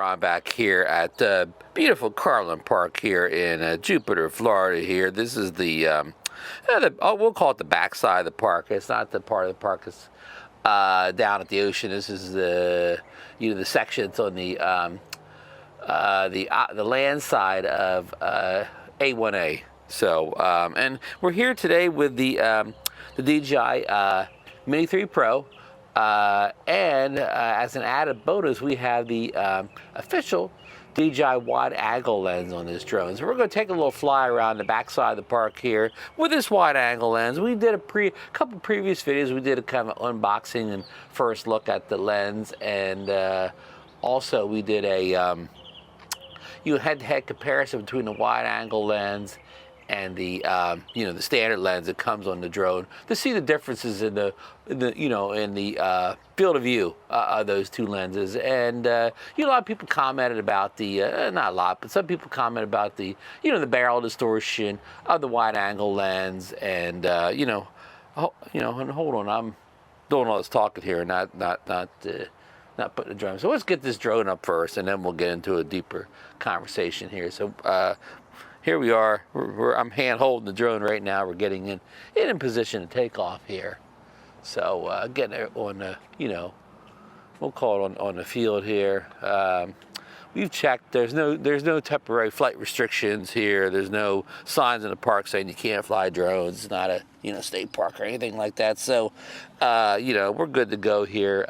Ron back here at beautiful Carlin Park here in Jupiter, Florida. Here, this is we'll call it the backside of the park. It's not the part of the park that's down at the ocean. This is the section that's on the land side of A1A. So and we're here today with the DJI Mini 3 Pro. And as an added bonus, we have the official DJI wide-angle lens on this drone. So we're going to take a little fly around the backside of the park here with this wide-angle lens. We did a couple previous videos. We did a kind of unboxing and first look at the lens, and also we did a head-to-head comparison between the wide-angle lens and the the standard lens that comes on the drone to see the differences in the field of view of those two lenses. And a lot of people commented about the not a lot, but some people comment about the the barrel distortion of the wide angle lens. And and hold on, I'm doing all this talking here, not putting the drone. So let's get this drone up first, and then we'll get into a deeper conversation here. So here we are. I'm hand holding the drone right now. We're getting in position to take off here. So getting it on the, we'll call it on the field here. We've checked. There's no temporary flight restrictions here. There's no signs in the park saying you can't fly drones. It's not a state park or anything like that. So we're good to go here.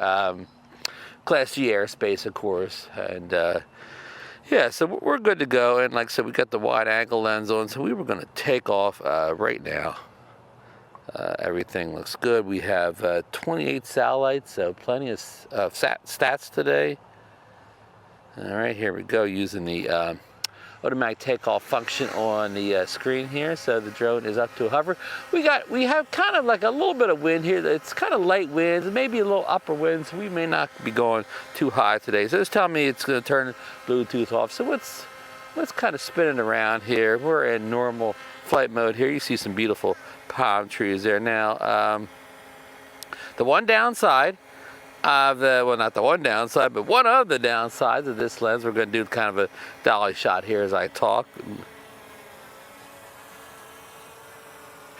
Class G airspace, of course, and yeah, so we're good to go. And like I said, we got the wide angle lens on, so we were going to take off right now. Everything looks good. We have 28 satellites, so plenty of stats today. All right, here we go, using the automatic takeoff function on the screen here. So the drone is up to a hover. We have kind of like a little bit of wind here. It's kind of light winds, maybe a little upper wind, so we may not be going too high today. So it's telling me it's going to turn Bluetooth off. So let's kind of spin it around here. We're in normal flight mode here. You see some beautiful palm trees there. Now, the one downside of not the one downside, but one of the downsides of this lens, we're going to do kind of a dolly shot here as I talk,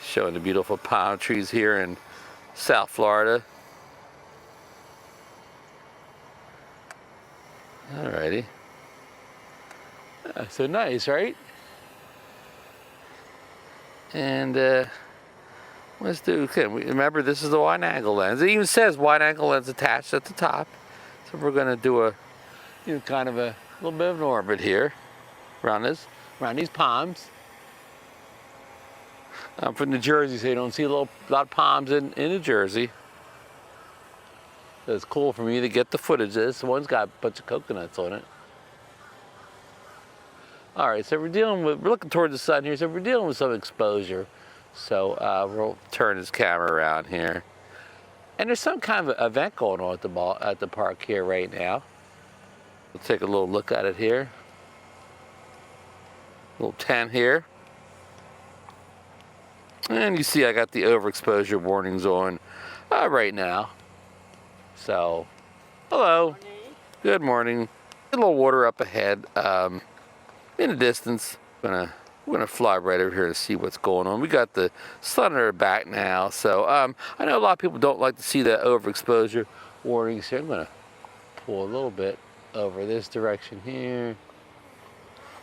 showing the beautiful palm trees here in South Florida. Alrighty, so nice, right? And let's do, okay, remember this is the wide angle lens. It even says wide angle lens attached at the top. So we're going to do a, kind of a little bit of an orbit here around these palms. I'm from New Jersey, so you don't see a lot of palms in New Jersey. So it's cool for me to get the footage. This one's got a bunch of coconuts on it. All right, so we're looking toward the sun here, so we're dealing with some exposure. So we'll turn this camera around here. And there's some kind of event going on at the park here right now. We'll take a little look at it here. Little tent here. And you see I got the overexposure warnings on right now. So, hello. Good morning. A little water up ahead. In the distance, we're gonna fly right over here to see what's going on. We got the sun at our back now, so I know a lot of people don't like to see the overexposure warnings here. I'm gonna pull a little bit over this direction here.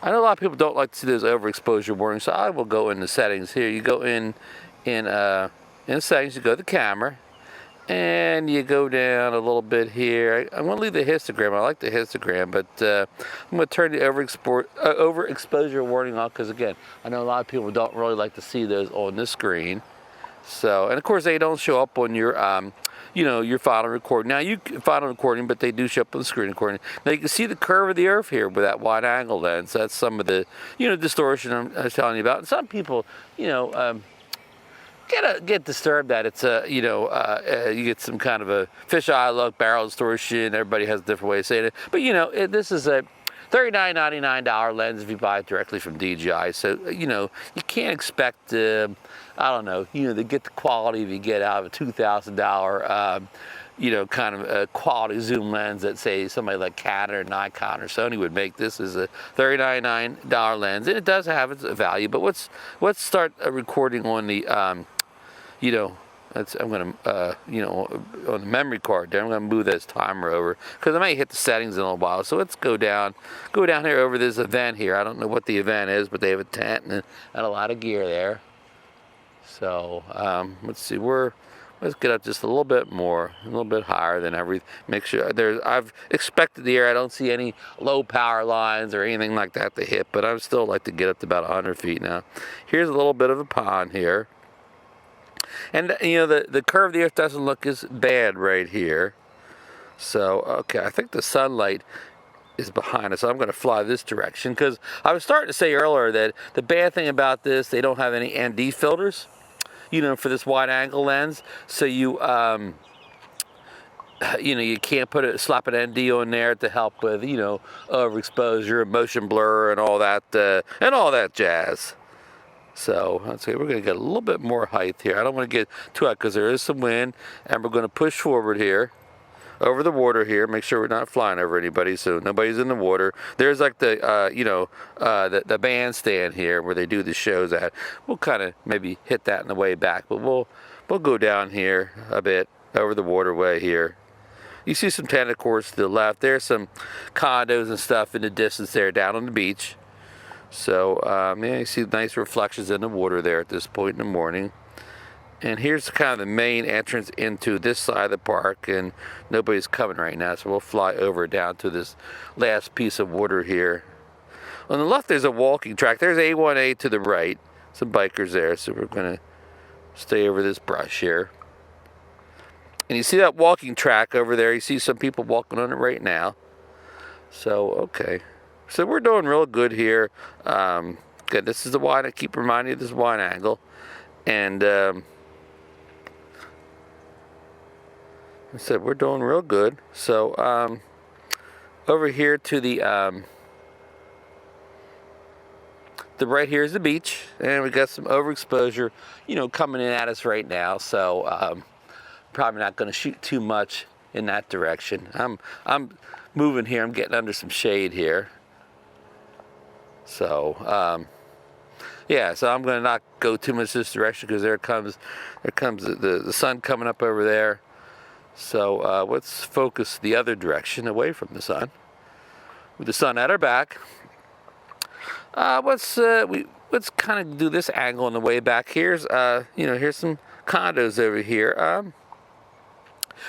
I know a lot of people don't like to see those overexposure warnings, so I will go into settings here. You go in settings, you go to the camera, and you go down a little bit here. I'm going to leave the histogram. I like the histogram, but I'm going to turn the overexposure warning off because, again, I know a lot of people don't really like to see those on the screen. So, and of course, they don't show up on your, your final recording. Now, you final recording, but they do show up on the screen recording. Now, you can see the curve of the Earth here with that wide angle lens. That's some of the, distortion I was telling you about. And some people, get disturbed that it's you get some kind of a fisheye look, barrel distortion. Everybody has a different way of saying it, but this is a $39.99 lens if you buy it directly from DJI. So you can't expect I don't know, to get the quality you get out of a $2,000 you know, kind of a quality zoom lens that, say, somebody like Canon or Nikon or Sony would make. This is a $39 lens, and it does have its value. But let's start recording on the, you know, I'm gonna, you know, on the memory card there. I'm gonna move this timer over because I might hit the settings in a little while. So let's go down here over this event here. I don't know what the event is, but they have a tent and a lot of gear there. So let's see, let's get up just a little bit more, a little bit higher than everything. Make sure I've expected the air. I don't see any low power lines or anything like that to hit, but I would still like to get up to about 100 feet now. Here's a little bit of a pond here. And, you know, the curve of the earth doesn't look as bad right here. So, okay, I think the sunlight is behind us. So I'm going to fly this direction because I was starting to say earlier that the bad thing about this, they don't have any ND filters, you know, for this wide angle lens. So you, you know, you can't slap an ND on there to help with, you know, overexposure, motion blur, and all that jazz. So let's see, we're going to get a little bit more height here. I don't want to get too high because there is some wind, and we're going to push forward here over the water here. Make sure we're not flying over anybody, so nobody's in the water. There's like the, you know, the bandstand here where they do the shows at. We'll kind of maybe hit that on the way back, but we'll go down here a bit over the waterway here. You see some tennis courts to the left. There's some condos and stuff in the distance there down on the beach. So, yeah, you see nice reflections in the water there at this point in the morning. And here's kind of the main entrance into this side of the park, and nobody's coming right now, so we'll fly over down to this last piece of water here. On the left, there's a walking track. There's A1A to the right. Some bikers there, so we're going to stay over this brush here. And you see that walking track over there. You see some people walking on it right now. So, okay. So we're doing real good here. Good. This is the wide. I keep reminding you of this wide angle, and I said we're doing real good. So over here to the right here is the beach, and we got some overexposure, you know, coming in at us right now. So probably not going to shoot too much in that direction. I'm moving here. I'm getting under some shade here. So, yeah, so I'm going to not go too much this direction because there comes the sun coming up over there. So let's focus the other direction away from the sun. With the sun at our back, let's kind of do this angle on the way back. Here's you know, here's some condos over here.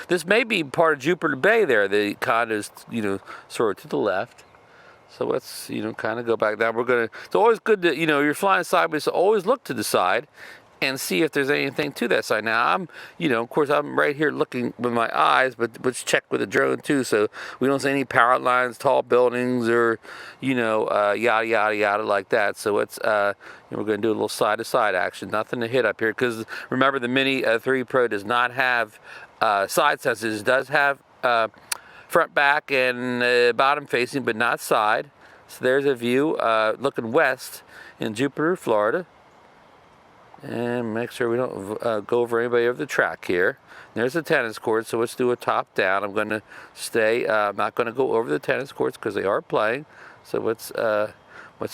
This may be part of Jupiter Bay there. The condos, you know, sort of to the left. So let's, you know, kind of go back down. It's always good to, you know, you're flying sideways, so always look to the side and see if there's anything to that side. Now, you know, of course, I'm right here looking with my eyes, but let's check with the drone too, so we don't see any power lines, tall buildings, or, you know, yada, yada, yada like that. So let's, you know, we're going to do a little side-to-side action. Nothing to hit up here, because remember, the Mini 3 Pro does not have side sensors. It does have front, back, and bottom facing, but not side. So there's a view looking west in Jupiter, Florida. And make sure we don't go over anybody over the track here. There's the tennis court, so let's do a top down. I'm going to stay, I'm not going to go over the tennis courts because they are playing. So let's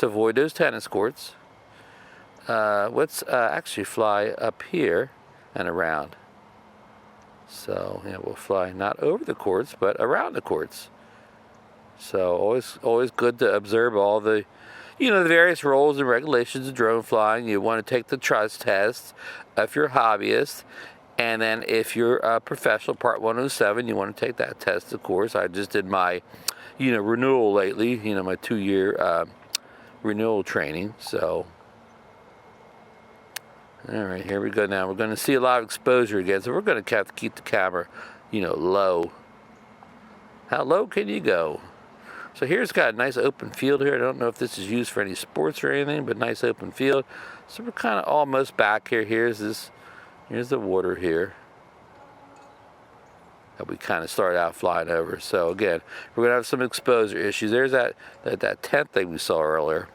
avoid those tennis courts. Let's actually fly up here and around. So, yeah, we'll fly not over the courts, but around the courts. So always good to observe all the, you know, the various rules and regulations of drone flying. You want to take the trust test if you're a hobbyist. And then if you're a professional, Part 107, you want to take that test, of course. I just did my, you know, renewal lately, you know, my 2-year renewal training. So, all right, here we go now. We're going to see a lot of exposure again, so we're going to have to keep the camera, you know, low. How low can you go? So here's got a nice open field here. I don't know if this is used for any sports or anything, but nice open field. So we're kind of almost back here. Here's the water here that we kind of started out flying over. So again, we're going to have some exposure issues. There's that tent thing we saw earlier.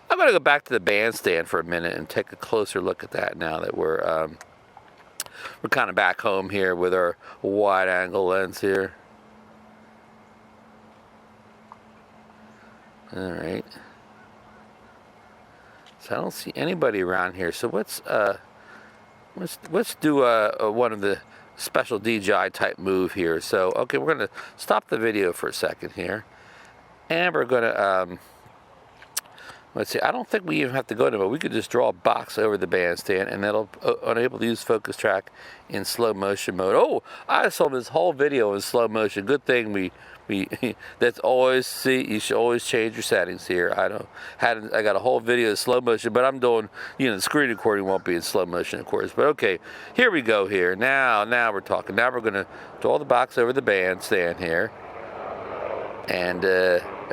I'm going to go back to the bandstand for a minute and take a closer look at that now that we're we're kind of back home here with our wide angle lens here. All right. So I don't see anybody around here. So let's do one of the special DJI type move here. So okay, we're gonna stop the video for a second here, and we're gonna let's see. I don't think we even have to go to it. We could just draw a box over the bandstand, and that'll enable to use focus track in slow motion mode. Oh, I saw this whole video in slow motion. Good thing we that's always, see, you should always change your settings here. I got a whole video of slow motion, but I'm doing, the screen recording won't be in slow motion, of course. But okay, here we go here. Now we're talking. Now we're gonna draw the box over the bandstand here, and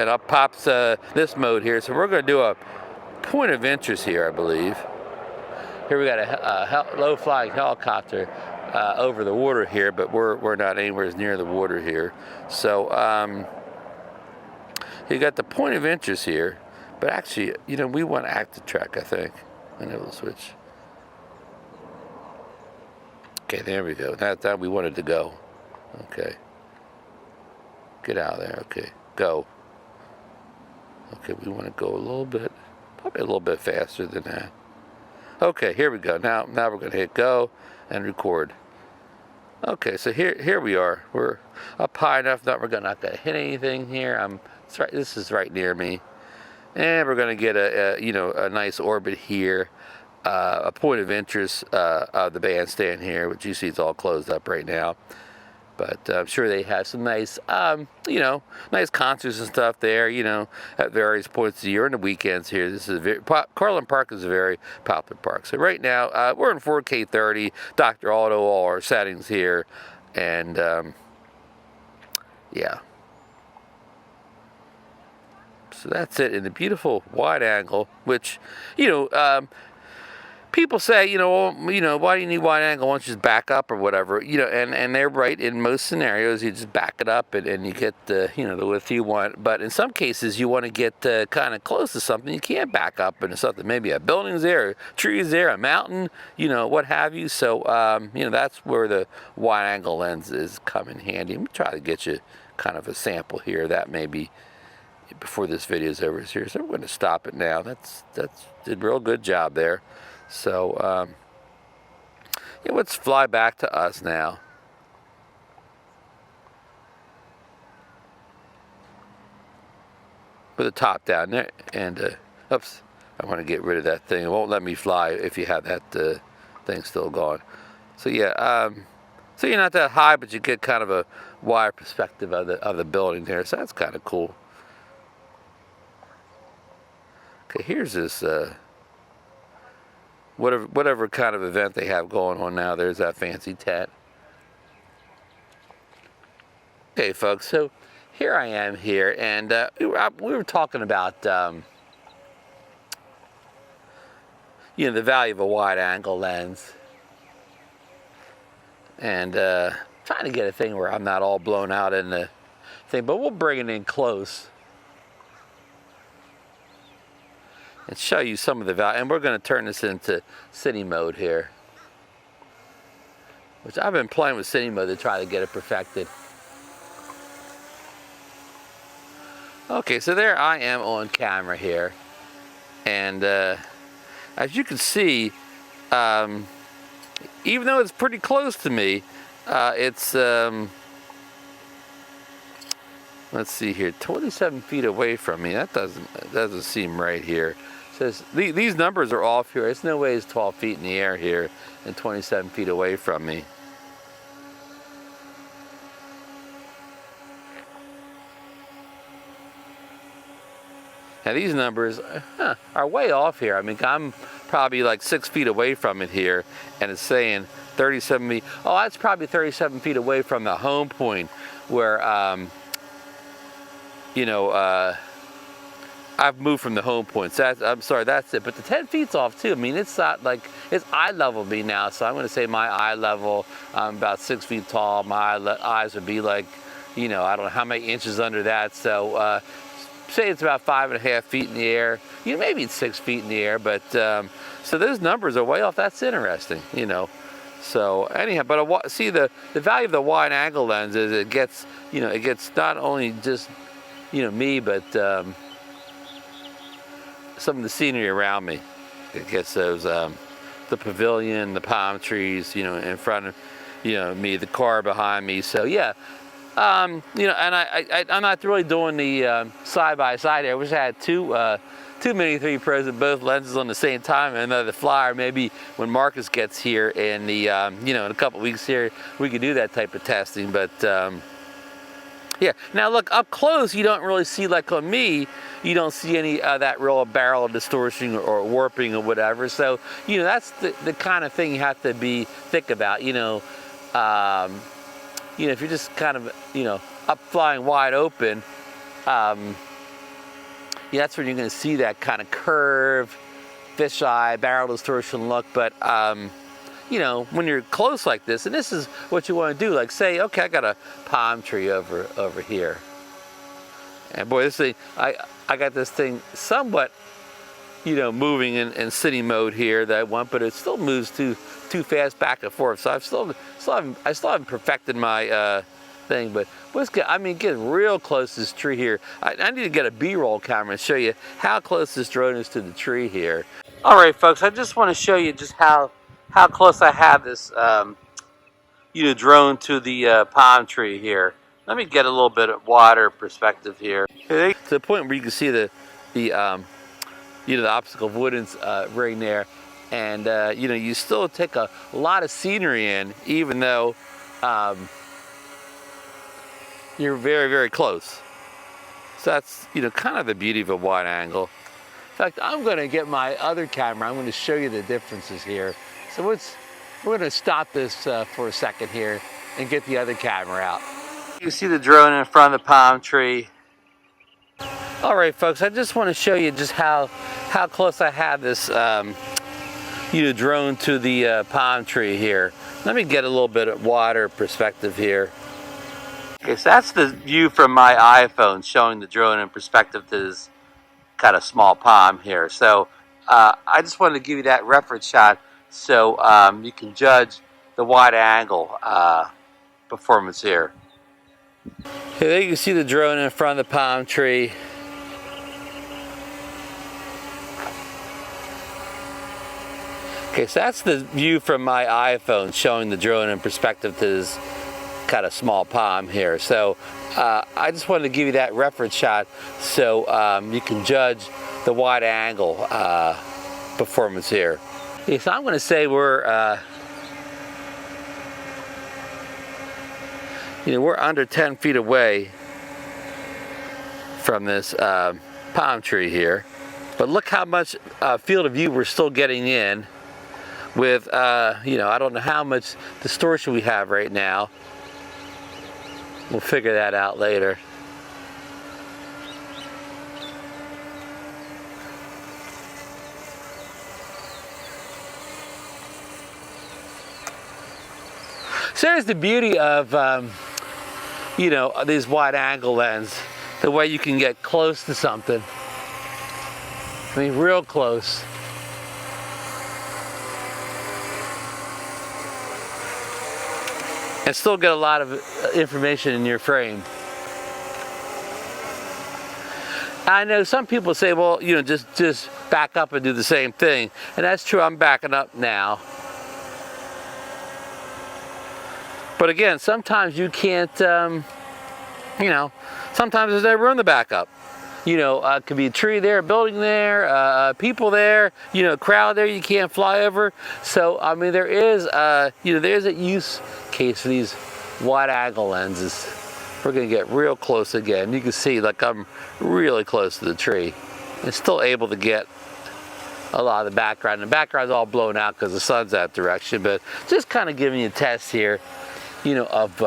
up pops this mode here. So we're gonna do a point of interest here, I believe. Here we got a low-flying helicopter over the water here, but we're not anywhere near the water here. So you got the point of interest here, but actually, we want active track, I think. And it will switch. Okay, there we go. That's how we wanted to go. Okay. Get out of there. Okay, go. Okay, we want to go a little bit, probably a little bit faster than that. Okay, here we go. Now we're going to hit go and record. Okay, so here we are. We're up high enough that we're not going to hit anything here. This is right near me, and we're going to get a nice orbit here, a point of interest of the bandstand here, which you see is all closed up right now. But I'm sure they have some nice, nice concerts and stuff there, at various points of the year and the weekends here. This is Carlin Park is a very popular park. So right now, we're in 4K 30, Dr. Auto, all our settings here. And, yeah. So that's it in the beautiful wide angle, which, people say, why do you need wide angle? Why don't you just back up or whatever? And they're right. In most scenarios, you just back it up and you get the, the width you want. But in some cases, you want to get kind of close to something. You can't back up into something. Maybe a building's there, trees there, a mountain, what have you. So, that's where the wide angle lenses come in handy. Let me try to get you kind of a sample here. That maybe before this video is over here. So we're going to stop it now. That's did a real good job there. So, let's fly back to us now. With the top down there, and, oops, I want to get rid of that thing. It won't let me fly if you have that thing still going. So, yeah, so you're not that high, but you get kind of a wide perspective of the building there, so that's kind of cool. Okay, here's this, whatever kind of event they have going on now. There's that fancy tent. Okay, folks, so here I am here, and we were talking about, the value of a wide-angle lens, and trying to get a thing where I'm not all blown out in the thing, but we'll bring it in close and show you some of the value. And we're going to turn this into city mode here, which I've been playing with city mode to try to get it perfected. Okay, so there I am on camera here, and as you can see, even though it's pretty close to me, it's let's see here, 27 feet away from me. That doesn't seem right here. Says these numbers are off here. It's no way it's 12 feet in the air here and 27 feet away from me. Now these numbers are way off here. I mean, I'm probably like 6 feet away from it here, and it's saying 37 feet. Oh, that's probably 37 feet away from the home point where, I've moved from the home points. I'm sorry, that's it. But the 10 feet's off too. I mean, it's not like, it's eye level me now. So I'm going to say my eye level, I'm about 6 feet tall. My eyes would be like, I don't know how many inches under that. So say it's about 5.5 feet in the air. Maybe it's 6 feet in the air. But so those numbers are way off. That's interesting, So anyhow, but see the value of the wide angle lens is it gets, you know, it gets not only just, you know, me, but some of the scenery around me. It gets those the pavilion, the palm trees, you know, in front of, you know, me, the car behind me. So yeah, you know, and I'm not really doing the side by side here. I wish I had two Mini 3 Pros with both lenses on the same time, and another flyer. Maybe when Marcus gets here in the you know, in a couple weeks here, we could do that type of testing. But yeah, now look up close, you don't really see, like on me, you don't see any that real barrel distortion or warping or whatever. So you know, that's the kind of thing you have to be thick about. You know, if you're just kind of, you know, up flying wide open. Yeah, that's when you're going to see that kind of curve, fisheye, barrel distortion look. But you know, when you're close like this, and this is what you want to do. Like say, okay, I got a palm tree over here, and boy, this thing, I got this thing somewhat, you know, moving in city mode here that I want, but it still moves too fast back and forth. So I still haven't perfected my thing, but let's get, I mean, get real close to this tree here. I need to get a B-roll camera and show you how close this drone is to the tree here. All right, folks, I just want to show you just how close I have this, you know, drone to the palm tree here. Let me get a little bit of wider perspective here. To the point where you can see the you know, the obstacle avoidance ring there, and you know, you still take a lot of scenery in, even though you're very, very close. So that's, you know, kind of the beauty of a wide angle. In fact, I'm going to get my other camera. I'm going to show you the differences here. So we're going to stop this for a second here and get the other camera out. You can see the drone in front of the palm tree. All right, folks, I just want to show you just how close I have this you know, drone to the palm tree here. Let me get a little bit of wider perspective here. Okay, so that's the view from my iPhone showing the drone in perspective to this kind of small palm here. So I just wanted to give you that reference shot so you can judge the wide angle performance here. Okay, there you can see the drone in front of the palm tree. Okay, so that's the view from my iPhone showing the drone in perspective to this kind of small palm here. So I just wanted to give you that reference shot so you can judge the wide angle performance here. Okay, so I'm going to say we're you know, we're under 10 feet away from this palm tree here, but look how much field of view we're still getting in with you know, I don't know how much distortion we have right now. We'll figure that out later. So there's the beauty of you know, these wide angle lens, the way you can get close to something. I mean, real close. And still get a lot of information in your frame. I know some people say, well, you know, just back up and do the same thing. And that's true, I'm backing up now. But again, sometimes you can't, you know, sometimes there's no room to back up. You know, it could be a tree there, a building there, people there, you know, a crowd there you can't fly over. So, I mean, there is, you know, there's a use case for these wide angle lenses. We're going to get real close again. You can see, like, I'm really close to the tree and still able to get a lot of the background. And the background's all blown out because the sun's that direction, but just kind of giving you a test here, you know, of,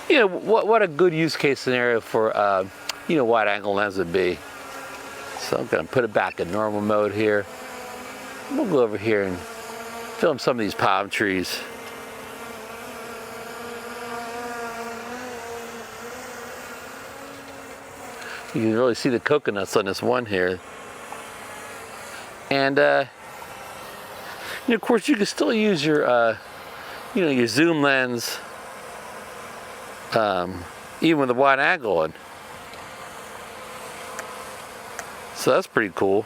you know, what a good use case scenario for, you know, wide angle lens would be. So I'm going to put it back in normal mode here. We'll go over here and film some of these palm trees. You can really see the coconuts on this one here. And, you And of course, you can still use your, you know, your zoom lens, even with the wide angle on. So that's pretty cool.